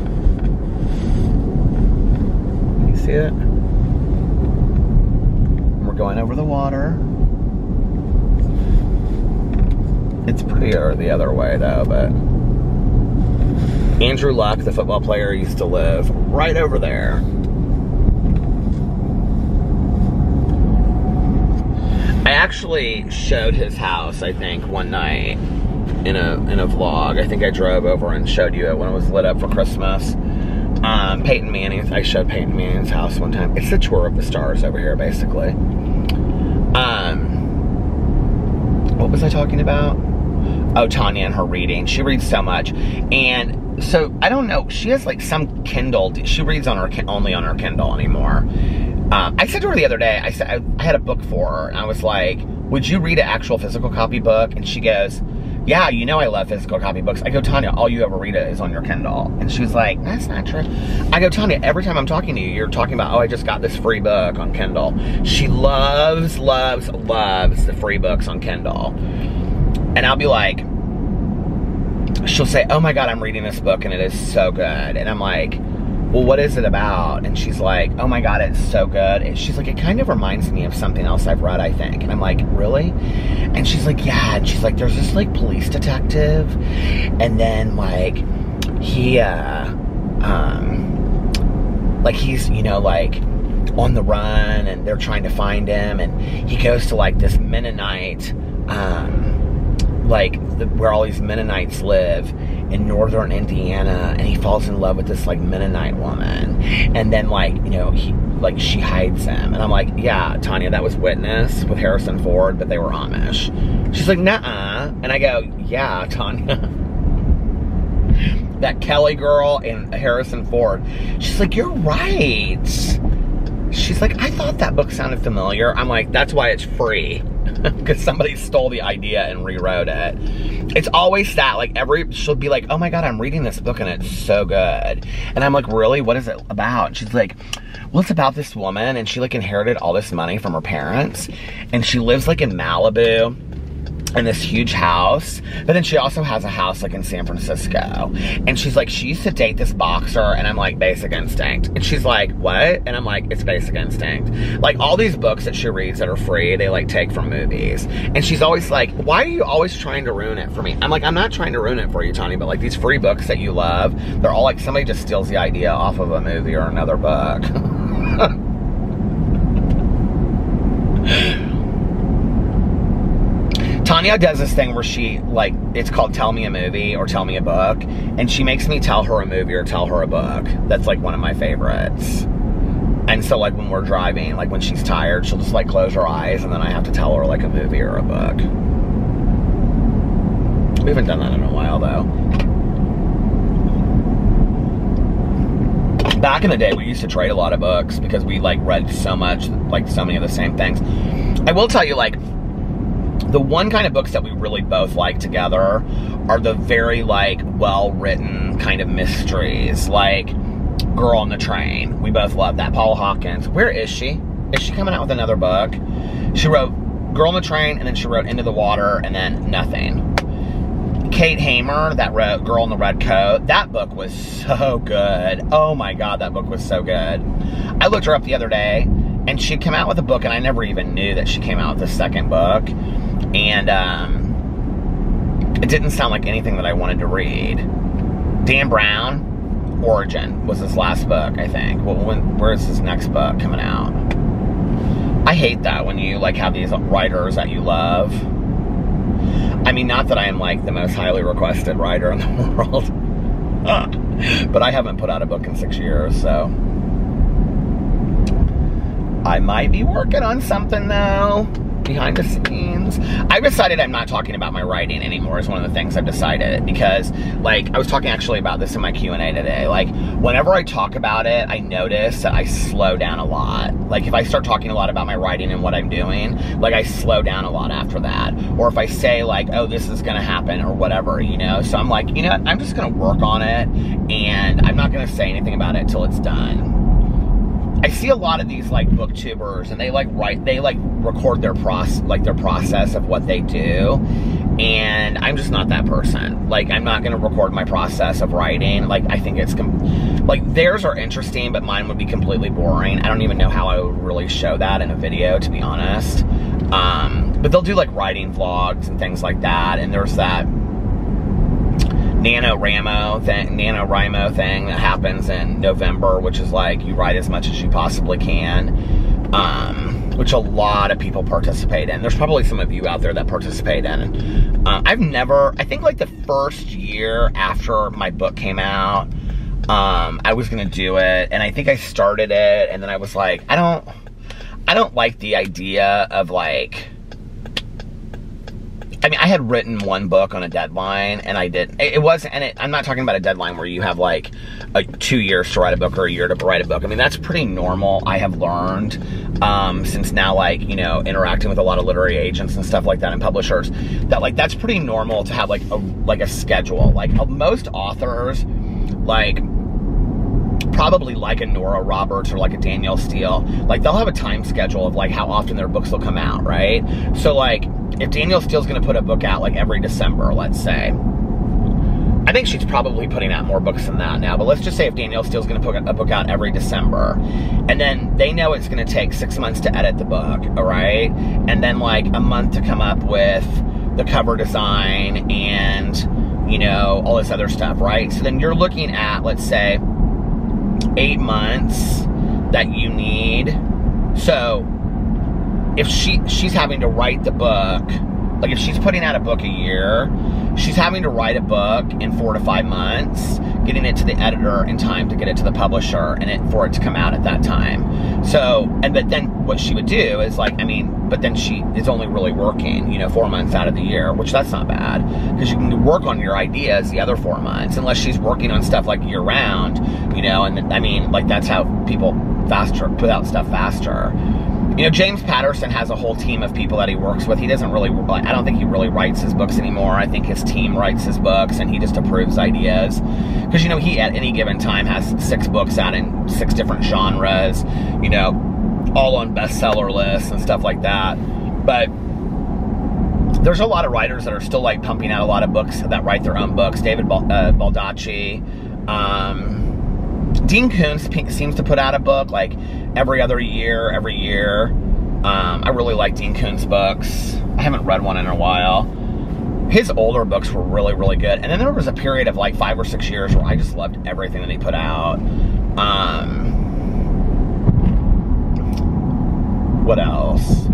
Can you see it? We're going over the water. It's prettier the other way though, but Andrew Luck, the football player, used to live right over there. actually showed his house, I think, one night in a vlog. I think I drove over and showed you it when it was lit up for Christmas. Peyton Manning's, I showed Peyton Manning's house one time. It's the tour of the stars over here, basically. What was I talking about? Oh, Tanya and her reading. She reads so much. And so, I don't know, she has like some Kindle, she reads on her only on her Kindle anymore. I said to her the other day, I said I had a book for her, and I was like, would you read an actual physical copy book? And she goes, yeah, you know I love physical copy books. I go, Tanya, all you ever read is on your Kindle. And she was like, that's not true. I go, Tanya, every time I'm talking to you, you're talking about, oh, I just got this free book on Kindle. She loves, loves, loves the free books on Kindle. And I'll be like, she'll say, oh my God, I'm reading this book and it is so good. And I'm like, well, what is it about? And she's like, oh my God, it's so good. And she's like, it kind of reminds me of something else I've read, I think. And I'm like, really? And she's like, yeah. And she's like, there's this like police detective. And then like, he, like he's, you know, like on the run and they're trying to find him. And he goes to like this Mennonite, where all these Mennonites live in northern Indiana, and he falls in love with this like Mennonite woman, and then like, you know, she hides him, and I'm like, yeah, Tanya, that was Witness with Harrison Ford, but they were Amish. She's like, nuh-uh. And I go, yeah, Tanya, that Kelly girl and Harrison Ford. She's like, you're right. She's like, I thought that book sounded familiar. I'm like, that's why it's free. Because somebody stole the idea and rewrote it. It's always that, like, she'll be like, oh my God, I'm reading this book and it's so good. And I'm like, really? What is it about? And she's like, well, it's about this woman, and she like inherited all this money from her parents, and she lives like in Malibu in this huge house, but then she also has a house like in San Francisco. And she's like, she used to date this boxer, and I'm like, Basic Instinct. And she's like, what? And I'm like, it's Basic Instinct. Like, all these books that she reads that are free, they like take from movies. And she's always like, why are you always trying to ruin it for me? I'm like, I'm not trying to ruin it for you, Tanya, but like these free books that you love, they're all like, somebody just steals the idea off of a movie or another book. Tanya does this thing where she, like, it's called Tell Me a Movie or Tell Me a Book, and she makes me tell her a movie or tell her a book. That's, like, one of my favorites. And so, like, when we're driving, like, when she's tired, she'll just, like, close her eyes, and then I have to tell her, like, a movie or a book. We haven't done that in a while, though. Back in the day, we used to trade a lot of books because we, like, read so much, like, so many of the same things. I will tell you, like, the one kind of books that we really both like together are the very, like, well-written kind of mysteries, like Girl on the Train. We both love that. Paula Hawkins. Where is she? Is she coming out with another book? She wrote Girl on the Train, and then she wrote Into the Water, and then nothing. Kate Hamer, that wrote Girl in the Red Coat. That book was so good. Oh my God, that book was so good. I looked her up the other day, and she'd come out with a book, and I never even knew that she came out with the second book. And it didn't sound like anything that I wanted to read. Dan Brown, Origin, was his last book, I think. Well, where's his next book coming out? I hate that when you, like, have these writers that you love. I mean, not that I am, like, the most highly requested writer in the world. But I haven't put out a book in 6 years, so I might be working on something, though, behind the scenes. I've decided I'm not talking about my writing anymore is one of the things I've decided, because, like, I was talking actually about this in my Q&A today. Like, whenever I talk about it, I notice that I slow down a lot. Like, if I start talking a lot about my writing and what I'm doing, like, I slow down a lot after that. Or if I say, like, oh, this is gonna happen or whatever, you know? So I'm like, you know what? I'm just gonna work on it, and I'm not gonna say anything about it until it's done. I see a lot of these, like, booktubers, and they, like, record their process of what they do, and I'm just not that person. Like, I'm not gonna record my process of writing. Like, I think it's, like, theirs are interesting, but mine would be completely boring. I don't even know how I would really show that in a video, to be honest. But they'll do, like, writing vlogs and things like that, and there's that NaNoWriMo thing that happens in November, which is like, you write as much as you possibly can. which a lot of people participate in. There's probably some of you out there that participate in. I think like the first year after my book came out, I was gonna do it, and I think I started it, and then I was like, I don't like the idea of like, I mean, I had written one book on a deadline, and I did. It wasn't, and I'm not talking about a deadline where you have like 2 years to write a book or a year to write a book. I mean, that's pretty normal. I have learned since now, like, you know, interacting with a lot of literary agents and stuff like that and publishers, that like that's pretty normal to have like a schedule. Like most authors, like probably like a Nora Roberts or like a Danielle Steele, like they'll have a time schedule of like how often their books will come out, right? So like if Danielle Steele's gonna put a book out like every December, let's say, I think she's probably putting out more books than that now, but let's just say if Danielle Steele's gonna put a book out every December, and then they know it's gonna take 6 months to edit the book, all right? And then like a month to come up with the cover design and, you know, all this other stuff, right? So then you're looking at, let's say, 8 months that you need. So if she's having to write the book, like if she's putting out a book a year, she's having to write a book in 4 to 5 months, getting it to the editor in time to get it to the publisher and for it to come out at that time. So, but then what she would do is like, I mean, but then she is only really working, you know, 4 months out of the year, which that's not bad, because you can work on your ideas the other 4 months, unless she's working on stuff like year round, you know, and I mean, like that's how people put out stuff faster. You know, James Patterson has a whole team of people that he works with. He doesn't really, I don't think he really writes his books anymore. I think his team writes his books, and he just approves ideas. Because, you know, he at any given time has 6 books out in 6 different genres, you know, all on bestseller lists and stuff like that. But there's a lot of writers that are still, like, pumping out a lot of books that write their own books. David Baldacci, Dean Koontz seems to put out a book like every year. I really like Dean Koontz books. I haven't read one in a while. His older books were really, really good. And then there was a period of like 5 or 6 years where I just loved everything that he put out. What else?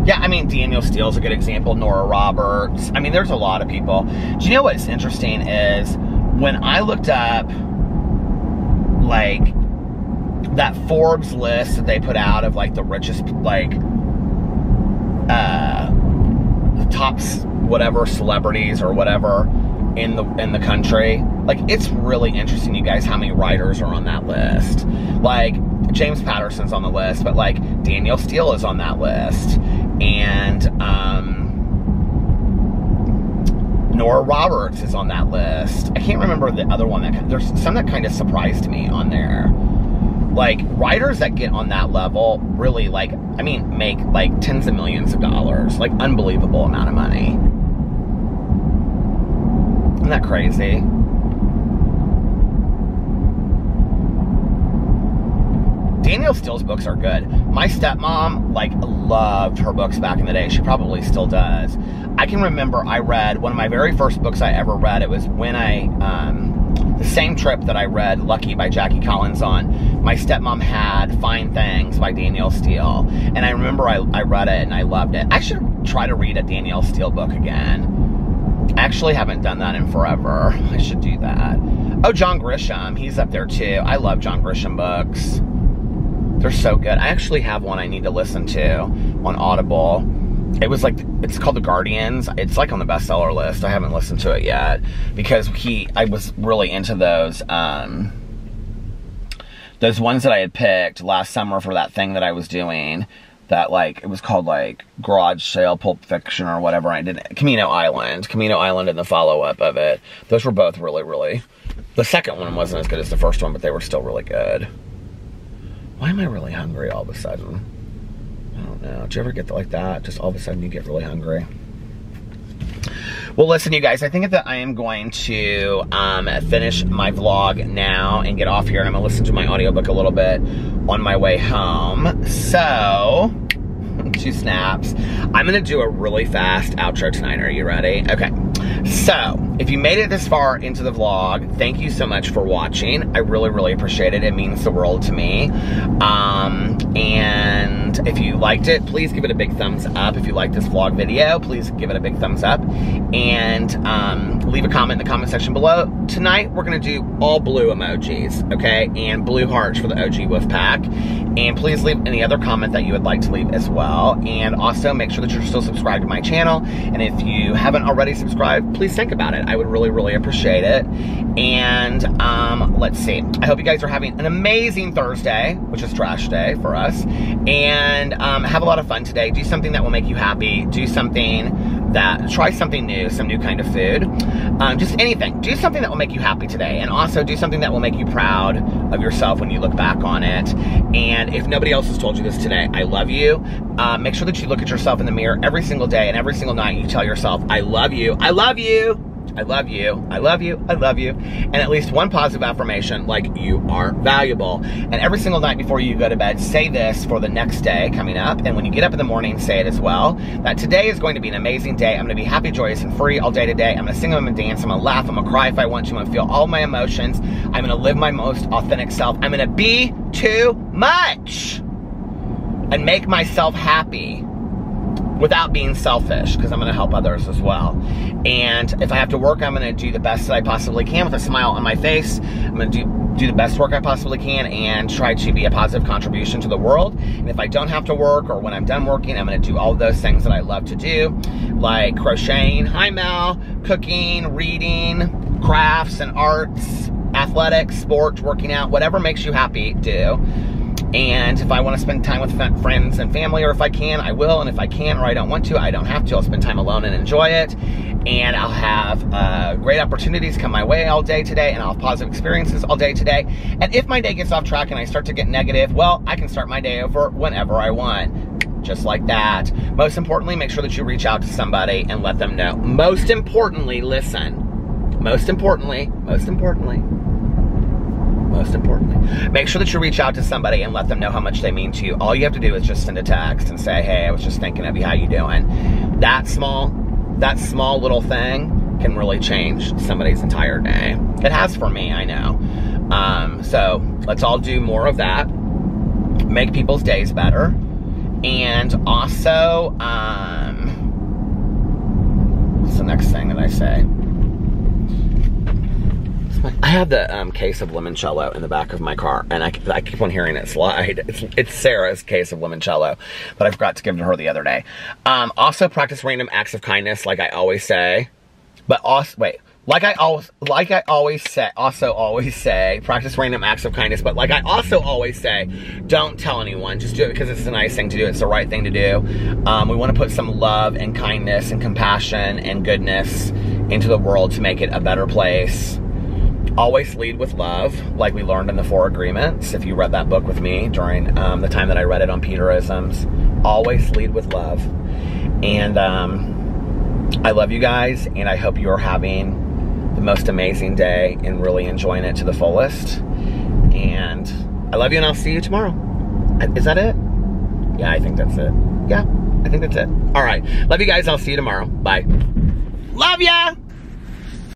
Yeah, I mean, Danielle Steele's a good example. Nora Roberts. I mean, there's a lot of people. Do you know what's interesting is when I looked up, like, that Forbes list that they put out of, like, the richest, like, the top whatever celebrities or whatever in the country, like, it's really interesting, you guys, how many writers are on that list. Like, James Patterson's on the list, but, like, Danielle Steele is on that list. And Nora Roberts is on that list. I can't remember the other one. There's some that kind of surprised me on there. Like, writers that get on that level really, like, I mean, make, like, tens of millions of dollars. Like, unbelievable amount of money. Isn't that crazy? Danielle Steele's books are good. My stepmom, like, loved her books back in the day. She probably still does. I can remember I read one of my very first books I ever read. It was when the same trip that I read Lucky by Jackie Collins on, my stepmom had Fine Things by Danielle Steele. And I remember I read it and I loved it. I should try to read a Danielle Steele book again. I actually haven't done that in forever. I should do that. Oh, John Grisham. He's up there too. I love John Grisham books. They're so good. I actually have one I need to listen to on Audible. It was like, it's called The Guardians. It's like on the bestseller list. I haven't listened to it yet because I was really into those ones that I had picked last summer for that thing that I was doing. That, like, it was called like Garage Sale Pulp Fiction or whatever. I did Camino Island and the follow-up of it. Those were both really, really. The second one wasn't as good as the first one, but they were still really good. Why am I really hungry all of a sudden? I don't know. Did you ever get like that? Just all of a sudden you get really hungry. Well, listen, you guys, I think that I am going to finish my vlog now and get off here. And I'm going to listen to my audiobook a little bit on my way home. So, 2 snaps. I'm going to do a really fast outro tonight. Are you ready? Okay. So, if you made it this far into the vlog, thank you so much for watching. I really, really appreciate it. It means the world to me. And if you liked it, please give it a big thumbs up. If you like this vlog video, please give it a big thumbs up. And leave a comment in the comment section below. Tonight, we're going to do all blue emojis, okay? And blue hearts for the OG Wolf Pack. And please leave any other comment that you would like to leave as well. And also, make sure that you're still subscribed to my channel. And if you haven't already subscribed, please think about it. I would really, really appreciate it. And let's see. I hope you guys are having an amazing Thursday, which is trash day for us. And have a lot of fun today. Do something that will make you happy. Do something try something new, some new kind of food. Just anything. Do something that will make you happy today. And also do something that will make you proud of yourself when you look back on it. And if nobody else has told you this today, I love you. Make sure that you look at yourself in the mirror every single day and every single night you tell yourself, I love you, I love you, I love you, I love you, I love you. And at least one positive affirmation like you are valuable. And every single night before you go to bed, say this for the next day coming up. And when you get up in the morning, say it as well. That today is going to be an amazing day. I'm going to be happy, joyous, and free all day today. I'm going to sing, I'm going to dance, I'm going to laugh, I'm going to cry if I want to. I'm going to feel all my emotions. I'm going to live my most authentic self. I'm going to be too much and make myself happy without being selfish, because I'm going to help others as well. And if I have to work, I'm going to do the best that I possibly can with a smile on my face. I'm going to do the best work I possibly can and try to be a positive contribution to the world. And if I don't have to work, or when I'm done working, I'm going to do all of those things that I love to do, like crocheting, hi Mel, cooking, reading, crafts and arts, athletics, sports, working out, whatever makes you happy, do. And if I want to spend time with friends and family, or if I can, I will. And if I can't, or I don't want to, I don't have to. I'll spend time alone and enjoy it. And I'll have great opportunities come my way all day today, and I'll have positive experiences all day today. And if my day gets off track and I start to get negative, well, I can start my day over whenever I want. Just like that. Most importantly, make sure that you reach out to somebody and let them know. Most importantly, listen. Most importantly, make sure that you reach out to somebody and let them know how much they mean to you. All you have to do is just send a text and say, hey, I was just thinking of you, how you doing? That small little thing can really change somebody's entire day. It has for me, I know. So let's all do more of that. Make people's days better. And also, what's the next thing that I say? I have the case of limoncello in the back of my car, and I keep on hearing it slide. It's Sarah's case of limoncello, but I forgot to give it to her the other day. Also, practice random acts of kindness, like I always say. But also, wait, like I always say, practice random acts of kindness. But like I also always say, don't tell anyone. Just do it because it's a nice thing to do. It's the right thing to do. We want to put some love and kindness and compassion and goodness into the world to make it a better place. Always lead with love, like we learned in the 4 Agreements. If you read that book with me during the time that I read it on Peterisms, always lead with love. And I love you guys, and I hope you're having the most amazing day and really enjoying it to the fullest. And I love you, and I'll see you tomorrow. Is that it? Yeah, I think that's it. Yeah, I think that's it. All right. Love you guys. I'll see you tomorrow. Bye. Love ya!